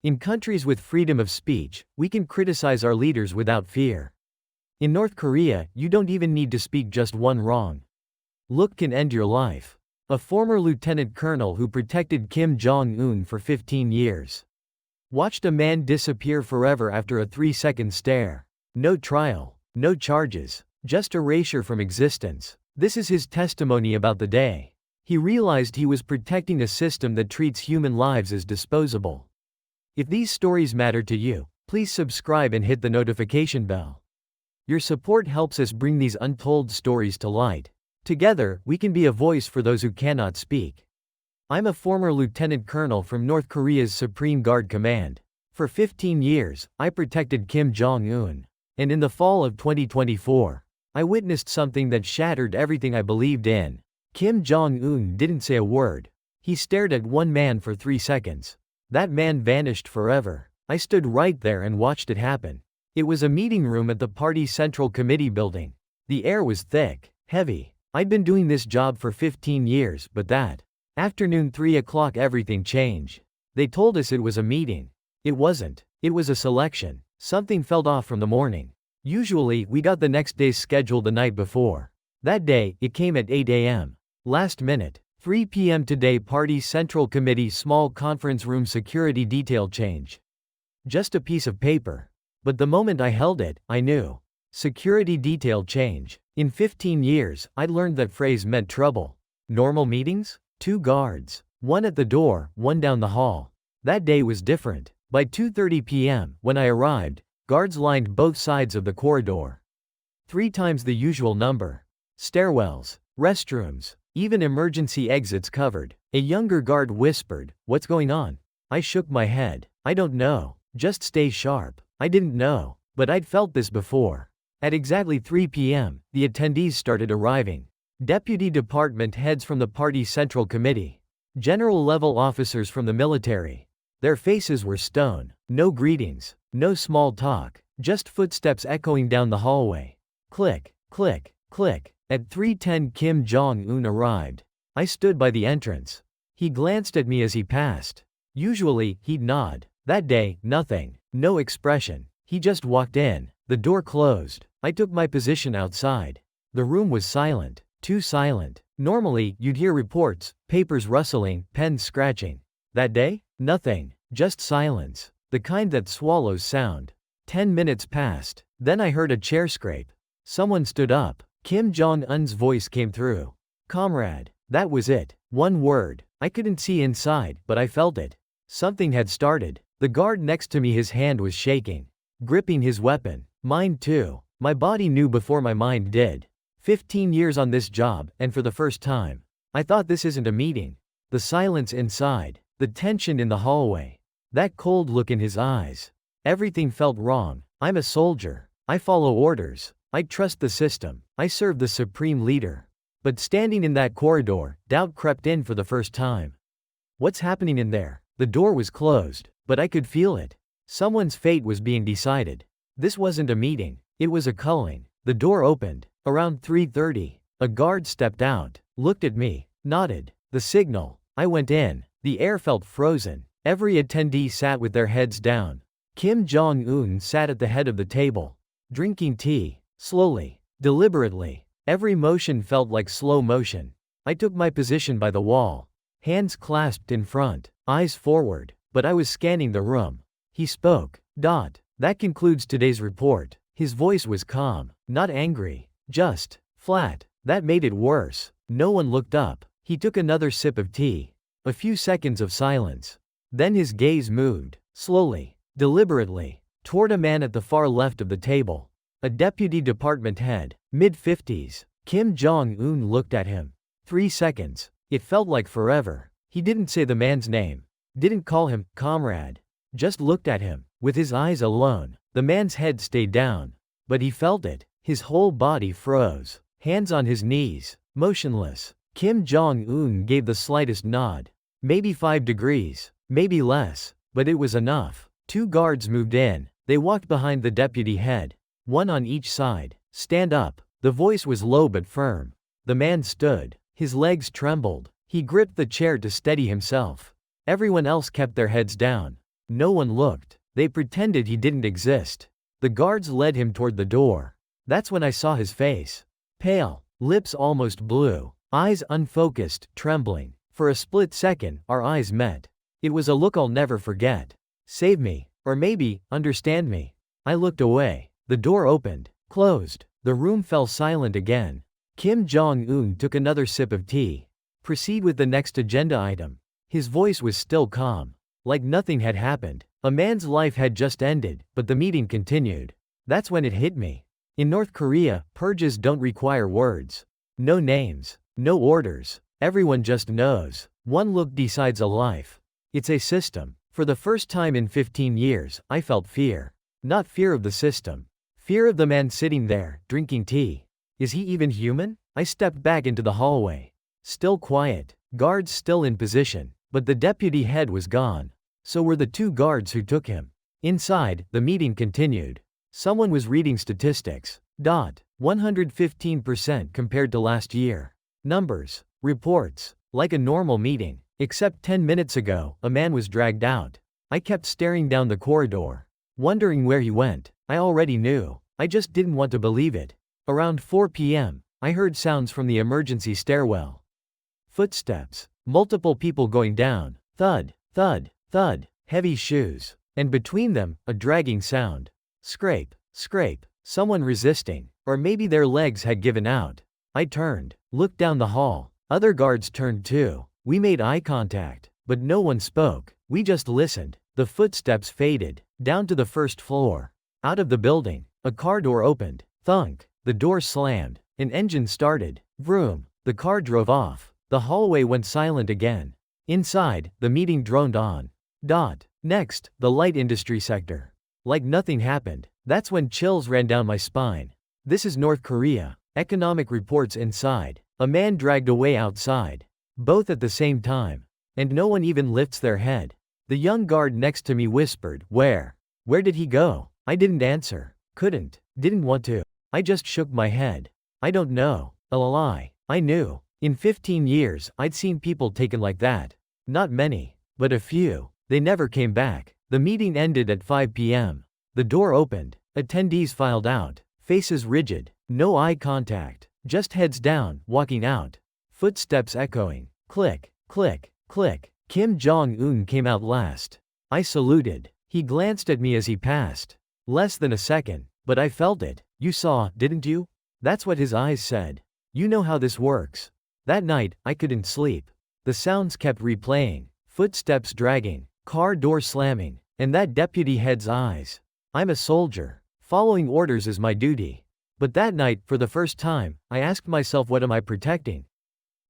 In countries with freedom of speech, we can criticize our leaders without fear. In North Korea, you don't even need to speak just one wrong look can end your life. A former lieutenant colonel who protected Kim Jong Un for 15 years watched a man disappear forever after a 3-second stare. No trial, no charges, just erasure from existence. This is his testimony about the day he realized he was protecting a system that treats human lives as disposable. If these stories matter to you, please subscribe and hit the notification bell. Your support helps us bring these untold stories to light. Together, we can be a voice for those who cannot speak. I'm a former lieutenant colonel from North Korea's Supreme Guard Command. For 15 years, I protected Kim Jong Un. And in the fall of 2024, I witnessed something that shattered everything I believed in. Kim Jong Un didn't say a word. He stared at one man for 3 seconds. That man vanished forever. I stood right there and watched it happen. It was a meeting room at the party's Central Committee building. The air was thick, heavy. I'd been doing this job for 15 years, but that afternoon 3 o'clock everything changed. They told us it was a meeting. It wasn't. It was a selection. Something felt off from the morning. Usually, we got the next day's schedule the night before. That day, it came at 8 a.m. Last minute, 3 p.m. today party's Central Committee small conference room security detail change. Just a piece of paper. But the moment I held it, I knew. Security detail change. In 15 years, I'd learned that phrase meant trouble. Normal meetings? 2 guards. One at the door, one down the hall. That day was different. By 2:30 p.m., when I arrived, guards lined both sides of the corridor. 3 times the usual number. Stairwells, restrooms, even emergency exits covered. A younger guard whispered, "What's going on?" I shook my head. "I don't know. Just stay sharp." I didn't know, but I'd felt this before. At exactly 3 p.m., the attendees started arriving. Deputy department heads from the party's Central Committee. General-level officers from the military. Their faces were stone. No greetings, no small talk, just footsteps echoing down the hallway. Click, click, click. At 3:10 Kim Jong Un arrived. I stood by the entrance. He glanced at me as he passed. Usually, he'd nod. That day, nothing. No expression. He just walked in. The door closed. I took my position outside. The room was silent. Too silent. Normally, you'd hear reports, papers rustling, pens scratching. That day? Nothing. Just silence. The kind that swallows sound. 10 minutes passed. Then I heard a chair scrape. Someone stood up. Kim Jong Un's voice came through. "Comrade." That was it. One word. I couldn't see inside, but I felt it. Something had started. The guard next to me, his hand was shaking, gripping his weapon. Mine too. My body knew before my mind did. 15 years on this job, and for the first time, I thought this isn't a meeting. The silence inside, the tension in the hallway, that cold look in his eyes. Everything felt wrong. I'm a soldier. I follow orders. I trust the system. I serve the supreme leader. But standing in that corridor, doubt crept in for the first time. What's happening in there? The door was closed, but I could feel it. Someone's fate was being decided. This wasn't a meeting. It was a culling. The door opened. Around 3:30, a guard stepped out, looked at me, nodded. The signal. I went in. The air felt frozen. Every attendee sat with their heads down. Kim Jong Un sat at the head of the table, drinking tea, slowly, deliberately. Every motion felt like slow motion. I took my position by the wall, hands clasped in front, eyes forward, but I was scanning the room. He spoke. That concludes today's report. His voice was calm, not angry, just flat. That made it worse. No one looked up. He took another sip of tea. A few seconds of silence. Then his gaze moved, slowly, deliberately, toward a man at the far left of the table. A deputy department head, mid-50s. Kim Jong Un looked at him. 3 seconds. It felt like forever. He didn't say the man's name. Didn't call him comrade. Just looked at him. With his eyes alone. The man's head stayed down. But he felt it. His whole body froze. Hands on his knees. Motionless. Kim Jong Un gave the slightest nod. Maybe 5 degrees. Maybe less. But it was enough. 2 guards moved in. They walked behind the deputy head. One on each side. Stand up. The voice was low but firm. The man stood. His legs trembled. He gripped the chair to steady himself. Everyone else kept their heads down. No one looked. They pretended he didn't exist. The guards led him toward the door. That's when I saw his face. Pale, lips almost blue, eyes unfocused, trembling. For a split second, our eyes met. It was a look I'll never forget. Save me, or maybe, understand me. I looked away. The door opened, closed. The room fell silent again. Kim Jong Un took another sip of tea. Proceed with the next agenda item. His voice was still calm. Like nothing had happened. A man's life had just ended, but the meeting continued. That's when it hit me. In North Korea, purges don't require words. No names. No orders. Everyone just knows. One look decides a life. It's a system. For the first time in 15 years, I felt fear. Not fear of the system. Fear of the man sitting there, drinking tea. Is he even human? I stepped back into the hallway. Still quiet. Guards still in position. But the deputy head was gone. So were the two guards who took him. Inside, the meeting continued. Someone was reading statistics. 115% compared to last year. Numbers. Reports. Like a normal meeting. Except 10 minutes ago, a man was dragged out. I kept staring down the corridor. Wondering where he went. I already knew. I just didn't want to believe it. Around 4 p.m., I heard sounds from the emergency stairwell. Footsteps. Multiple people going down. Thud, thud, thud. Heavy shoes. And between them, a dragging sound. Scrape, scrape. Someone resisting. Or maybe their legs had given out. I turned. Looked down the hall. Other guards turned too. We made eye contact. But no one spoke. We just listened. The footsteps faded. Down to the first floor. Out of the building. A car door opened. Thunk. The door slammed. An engine started. Vroom. The car drove off. The hallway went silent again. Inside, the meeting droned on. Next, the light industry sector. Like nothing happened. That's when chills ran down my spine. This is North Korea. Economic reports inside. A man dragged away outside. Both at the same time. And no one even lifts their head. The young guard next to me whispered, "Where? Where did he go?" I didn't answer. Couldn't. Didn't want to. I just shook my head. I don't know. A lie. I knew. In 15 years, I'd seen people taken like that. Not many. But a few. They never came back. The meeting ended at 5 p.m. The door opened. Attendees filed out. Faces rigid. No eye contact. Just heads down, walking out. Footsteps echoing. Click, click, click. Kim Jong Un came out last. I saluted. He glanced at me as he passed. Less than a second, but I felt it. You saw, didn't you? That's what his eyes said. You know how this works. That night, I couldn't sleep. The sounds kept replaying. Footsteps dragging. Car door slamming. And that deputy head's eyes. I'm a soldier. Following orders is my duty. But that night, for the first time, I asked myself, what am I protecting?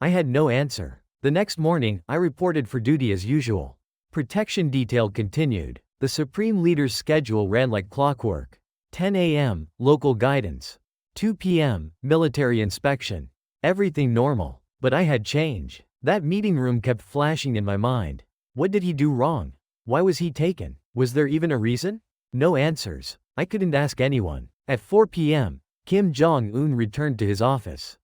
I had no answer. The next morning, I reported for duty as usual. Protection detail continued. The Supreme Leader's schedule ran like clockwork. 10 a.m., local guidance. 2 p.m., military inspection. Everything normal. But I had change. That meeting room kept flashing in my mind. What did he do wrong? Why was he taken? Was there even a reason? No answers. I couldn't ask anyone. At 4 p.m., Kim Jong Un returned to his office.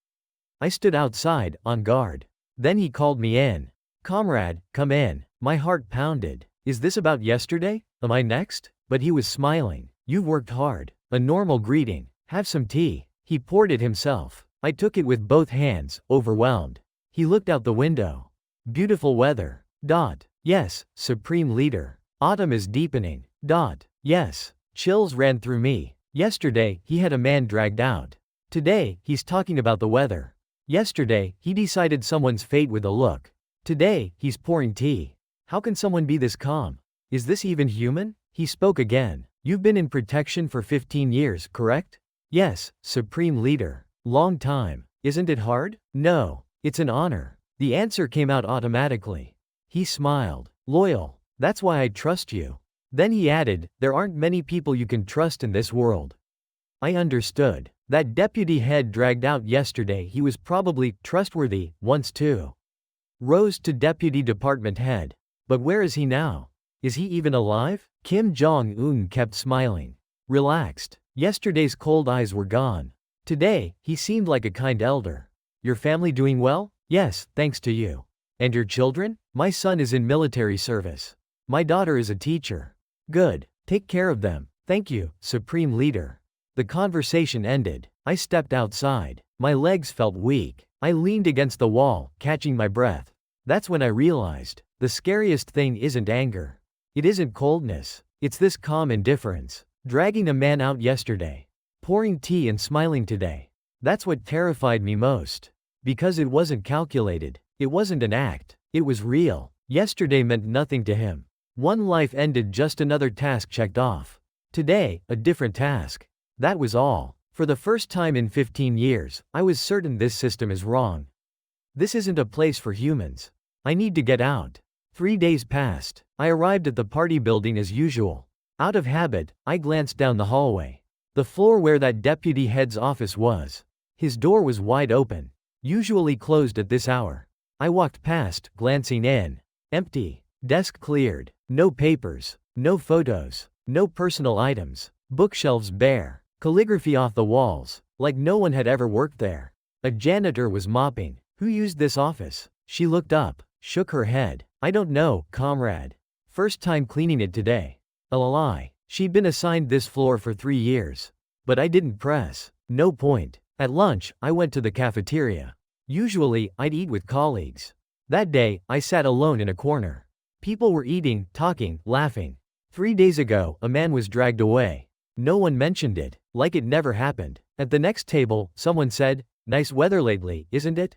I stood outside, on guard. Then he called me in. "Comrade, come in." My heart pounded. Is this about yesterday? Am I next? But he was smiling. "You've worked hard." A normal greeting. "Have some tea." He poured it himself. I took it with both hands, overwhelmed. He looked out the window. Beautiful weather. Yes, Supreme Leader. Autumn is deepening. Yes. Chills ran through me. Yesterday, he had a man dragged out. Today, he's talking about the weather. Yesterday, he decided someone's fate with a look. Today, he's pouring tea. How can someone be this calm? Is this even human? He spoke again. "You've been in protection for 15 years, correct?" "Yes, Supreme Leader." "Long time. Isn't it hard?" "No. It's an honor." The answer came out automatically. He smiled. "Loyal. That's why I trust you." Then he added, "There aren't many people you can trust in this world." I understood. That deputy head dragged out yesterday, he was probably trustworthy once too. Rose to deputy department head. But where is he now? Is he even alive? Kim Jong Un kept smiling. Relaxed. Yesterday's cold eyes were gone. Today, he seemed like a kind elder. "Your family doing well?" "Yes, thanks to you." "And your children?" "My son is in military service." My daughter is a teacher. Good. Take care of them. Thank you, Supreme Leader. The conversation ended. I stepped outside. My legs felt weak. I leaned against the wall, catching my breath. That's when I realized, the scariest thing isn't anger. It isn't coldness. It's this calm indifference. Dragging a man out yesterday. Pouring tea and smiling today. That's what terrified me most. Because it wasn't calculated. It wasn't an act. It was real. Yesterday meant nothing to him. One life ended, just another task checked off. Today, a different task. That was all. For the first time in 15 years, I was certain this system is wrong. This isn't a place for humans. I need to get out. 3 days passed. I arrived at the party building as usual. Out of habit, I glanced down the hallway. The floor where that deputy head's office was. His door was wide open. Usually closed at this hour. I walked past, glancing in. Empty. Desk cleared. No papers. No photos. No personal items. Bookshelves bare. Calligraphy off the walls, like no one had ever worked there. A janitor was mopping. Who used this office? She looked up, shook her head. I don't know, comrade. First time cleaning it today. A lie. She'd been assigned this floor for 3 years. But I didn't press. No point. At lunch, I went to the cafeteria. Usually, I'd eat with colleagues. That day, I sat alone in a corner. People were eating, talking, laughing. 3 days ago, a man was dragged away. No one mentioned it, like it never happened. At the next table, someone said, "Nice weather lately, isn't it?"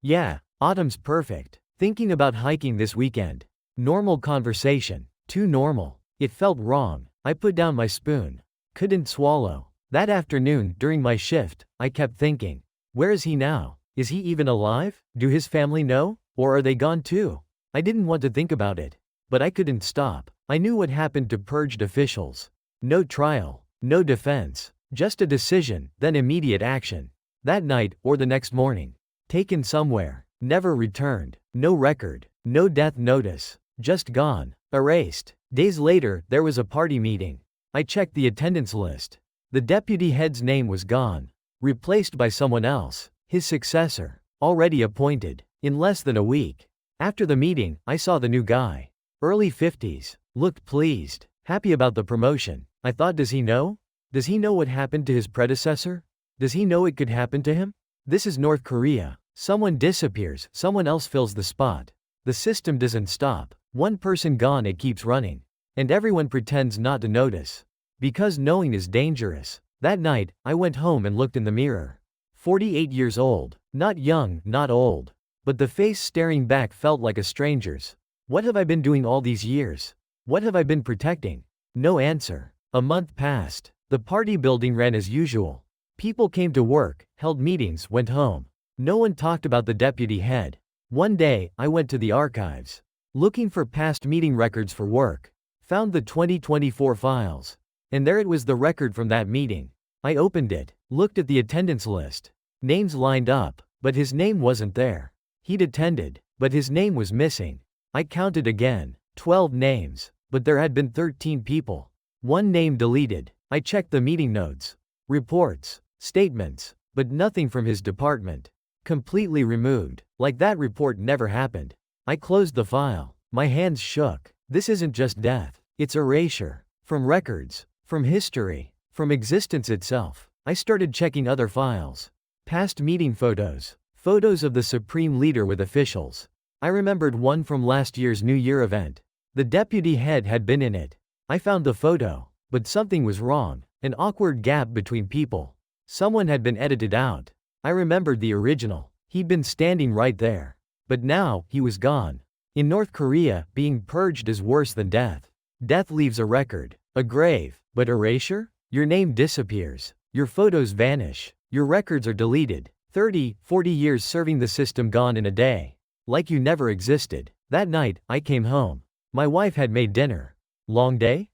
Yeah, autumn's perfect. Thinking about hiking this weekend. Normal conversation. Too normal. It felt wrong. I put down my spoon. Couldn't swallow. That afternoon, during my shift, I kept thinking, where is he now? Is he even alive? Do his family know? Or are they gone too? I didn't want to think about it. But I couldn't stop. I knew what happened to purged officials. No trial. No defense. Just a decision, then immediate action. That night, or the next morning. Taken somewhere. Never returned. No record. No death notice. Just gone. Erased. Days later, there was a party meeting. I checked the attendance list. The deputy head's name was gone. Replaced by someone else. His successor. Already appointed. In less than a week. After the meeting, I saw the new guy. Early 50s. Looked pleased. Happy about the promotion. I thought, does he know? Does he know what happened to his predecessor? Does he know it could happen to him? This is North Korea. Someone disappears, someone else fills the spot. The system doesn't stop. One person gone, it keeps running. And everyone pretends not to notice. Because knowing is dangerous. That night, I went home and looked in the mirror. 48 years old. Not young, not old. But the face staring back felt like a stranger's. What have I been doing all these years? What have I been protecting? No answer. A month passed. The party building ran as usual. People came to work, held meetings, went home. No one talked about the deputy head. One day, I went to the archives. Looking for past meeting records for work. Found the 2024 files. And there it was, the record from that meeting. I opened it, looked at the attendance list. Names lined up, but his name wasn't there. He'd attended, but his name was missing. I counted again. 12 names, but there had been 13 people. One name deleted. I checked the meeting notes, reports, statements, but nothing from his department. Completely removed, like that report never happened. I closed the file. My hands shook. This isn't just death. It's erasure. From records, from history, from existence itself. I started checking other files. Past meeting photos. Photos of the Supreme Leader with officials. I remembered one from last year's New Year event. The deputy head had been in it. I found the photo, but something was wrong. An awkward gap between people. Someone had been edited out. I remembered the original. He'd been standing right there. But now, he was gone. In North Korea, being purged is worse than death. Death leaves a record, a grave, but erasure? Your name disappears. Your photos vanish. Your records are deleted. 30, 40 years serving the system gone in a day. Like you never existed. That night, I came home. My wife had made dinner. Long day?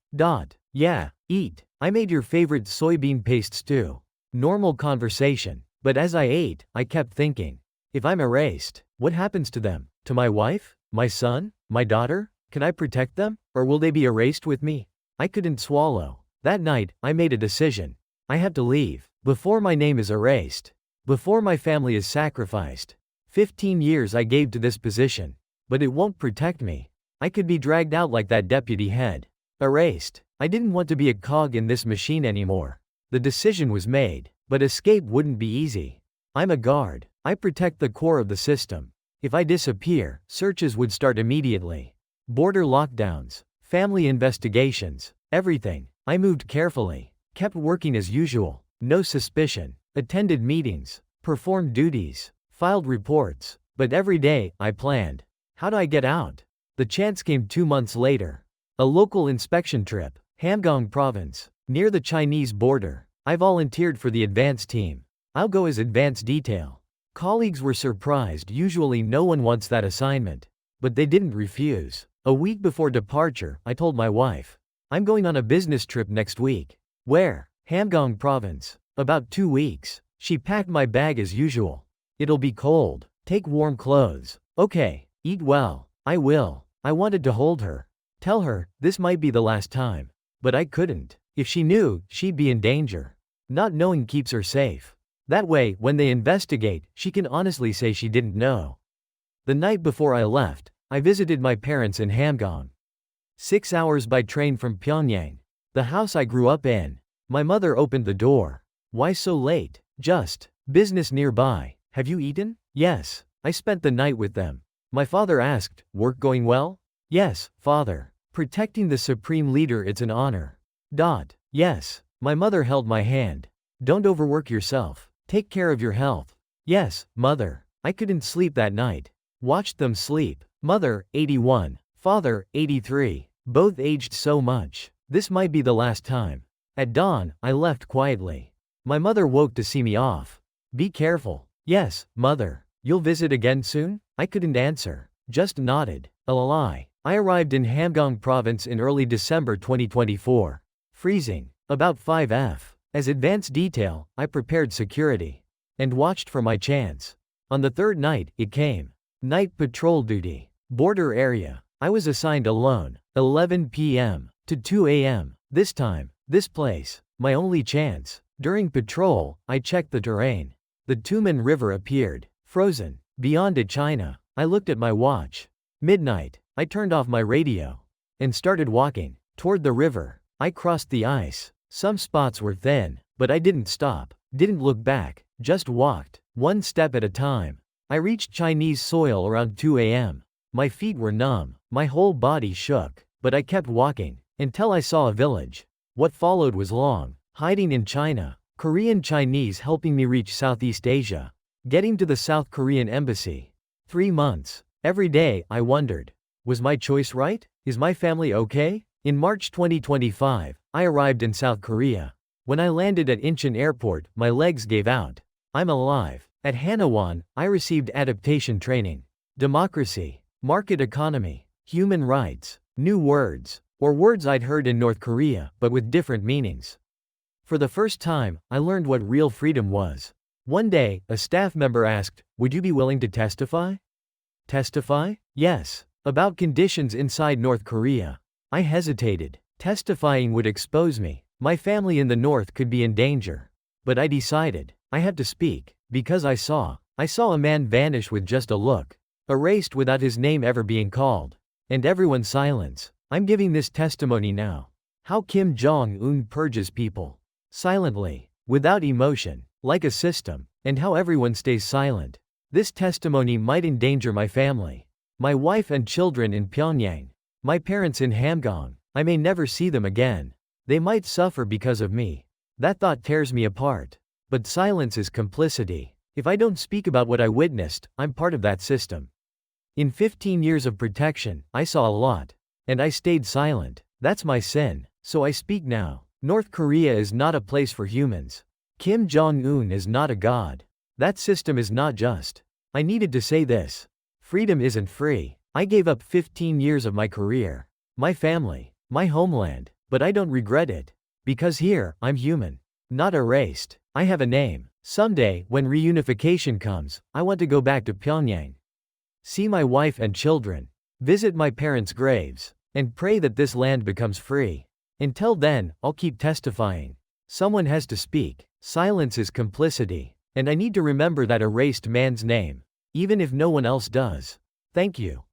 Yeah, eat. I made your favorite soybean paste stew. Normal conversation. But as I ate, I kept thinking. If I'm erased, what happens to them? To my wife? My son? My daughter? Can I protect them? Or will they be erased with me? I couldn't swallow. That night, I made a decision. I have to leave. Before my name is erased. Before my family is sacrificed. 15 years I gave to this position. But it won't protect me. I could be dragged out like that deputy head. Erased. I didn't want to be a cog in this machine anymore. The decision was made, but escape wouldn't be easy. I'm a guard. I protect the core of the system. If I disappear, searches would start immediately. Border lockdowns, family investigations, everything. I moved carefully, kept working as usual, no suspicion, attended meetings, performed duties, filed reports, but every day, I planned. How do I get out? The chance came 2 months later. A local inspection trip, Pyongyang province, near the Chinese border. I volunteered for the advance team. I'll go as advance detail. Colleagues were surprised. Usually no one wants that assignment. But they didn't refuse. A week before departure, I told my wife, I'm going on a business trip next week. Where? Pyongyang province. About 2 weeks. She packed my bag as usual. It'll be cold. Take warm clothes. Okay. Eat well. I will. I wanted to hold her. Tell her, this might be the last time. But I couldn't. If she knew, she'd be in danger. Not knowing keeps her safe. That way, when they investigate, she can honestly say she didn't know. The night before I left, I visited my parents in Pyongyang. 6 hours by train from Pyongyang. The house I grew up in. My mother opened the door. Why so late? Just business nearby. Have you eaten? Yes. I spent the night with them. My father asked, work going well? Yes, father. Protecting the supreme leader, it's an honor. Yes. My mother held my hand. Don't overwork yourself. Take care of your health. Yes, mother. I couldn't sleep that night. Watched them sleep. Mother, 81. Father, 83. Both aged so much. This might be the last time. At dawn, I left quietly. My mother woke to see me off. Be careful. Yes, mother. You'll visit again soon? I couldn't answer. Just nodded. A lie. I arrived in Pyongyang province in early December 2024. Freezing. About 5F. As advance detail, I prepared security. And watched for my chance. On the third night, it came. Night patrol duty. Border area. I was assigned alone. 11 p.m. to 2 a.m. This time, this place. My only chance. During patrol, I checked the terrain. The Tumen River appeared. Frozen. Beyond it, China. I looked at my watch. Midnight. I turned off my radio. And started walking. Toward the river. I crossed the ice. Some spots were thin, but I didn't stop. Didn't look back. Just walked. One step at a time. I reached Chinese soil around 2 a.m. My feet were numb. My whole body shook. But I kept walking. Until I saw a village. What followed was long. Hiding in China. Korean Chinese helping me reach Southeast Asia. Getting to the South Korean embassy. 3 months. Every day, I wondered. Was my choice right? Is my family okay? In March 2025, I arrived in South Korea. When I landed at Incheon Airport, my legs gave out. I'm alive. At Hanawon, I received adaptation training. Democracy. Market economy. Human rights. New words. Or words I'd heard in North Korea, but with different meanings. For the first time, I learned what real freedom was. One day, a staff member asked, would you be willing to testify? Testify? Yes. About conditions inside North Korea. I hesitated. Testifying would expose me. My family in the north could be in danger. But I decided. I had to speak. Because I saw a man vanish with just a look. Erased without his name ever being called. And everyone's silence. I'm giving this testimony now. How Kim Jong Un purges people. Silently. Without emotion. Like a system. And how everyone stays silent. This testimony might endanger my family. My wife and children in Pyongyang. My parents in Pyongyang. I may never see them again. They might suffer because of me. That thought tears me apart. But silence is complicity. If I don't speak about what I witnessed, I'm part of that system. In 15 years of protection, I saw a lot. And I stayed silent. That's my sin. So I speak now. North Korea is not a place for humans. Kim Jong Un is not a god. That system is not just. I needed to say this. Freedom isn't free. I gave up 15 years of my career. My family. My homeland. But I don't regret it. Because here, I'm human. Not erased. I have a name. Someday, when reunification comes, I want to go back to Pyongyang. See my wife and children. Visit my parents' graves. And pray that this land becomes free. Until then, I'll keep testifying. Someone has to speak. Silence is complicity. And I need to remember that erased man's name. Even if no one else does. Thank you.